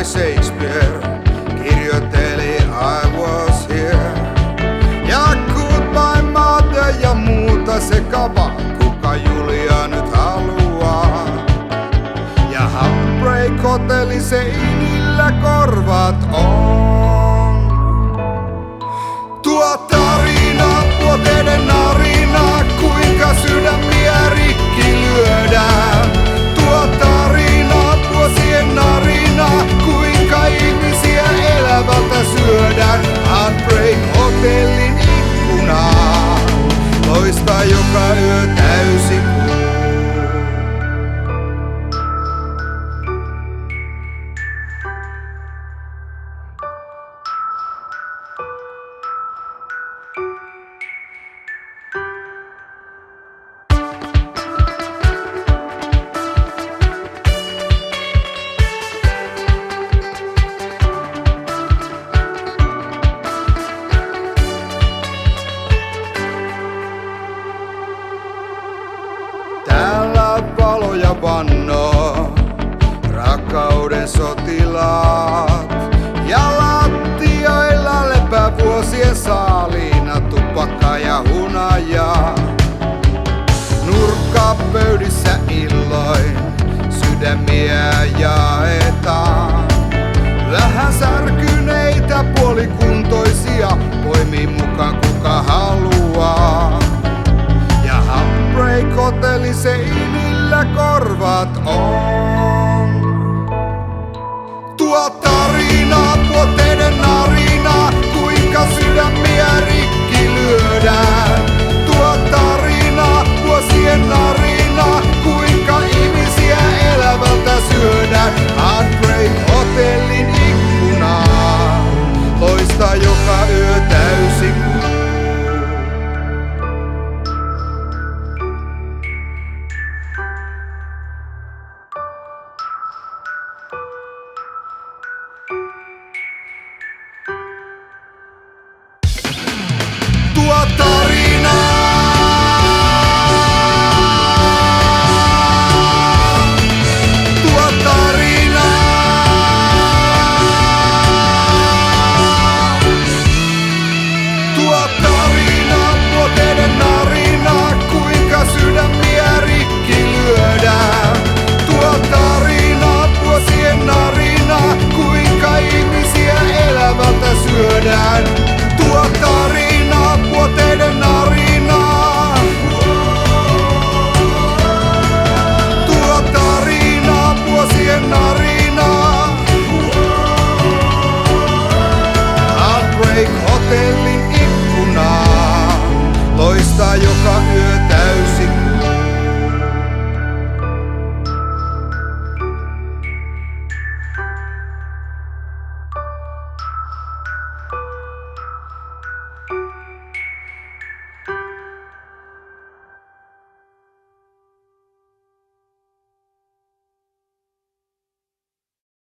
kai Shakespeare kirjoitteli I was here. Ja goodbye mother ja muuta sekavaa, kuka Julia nyt haluaa. Ja Heartbreak Hotelli seinillä korvat on. Tuo tarina, vuoteiden narina, kuinka sydämiä rikki lyödään. Tuo tarina, vuosien narina, kuinka ihmisiä elävältä syödään. Heartbreak Hotellin ikkunaa loistaa joka yö täysi kuu. Täällä valoja vannoo, rakkauden sotilaat. Ja lattioilla lepää vuosien saaliina tupakka ja hunajaa. Nurkkapöydissä illoin sydämiä ja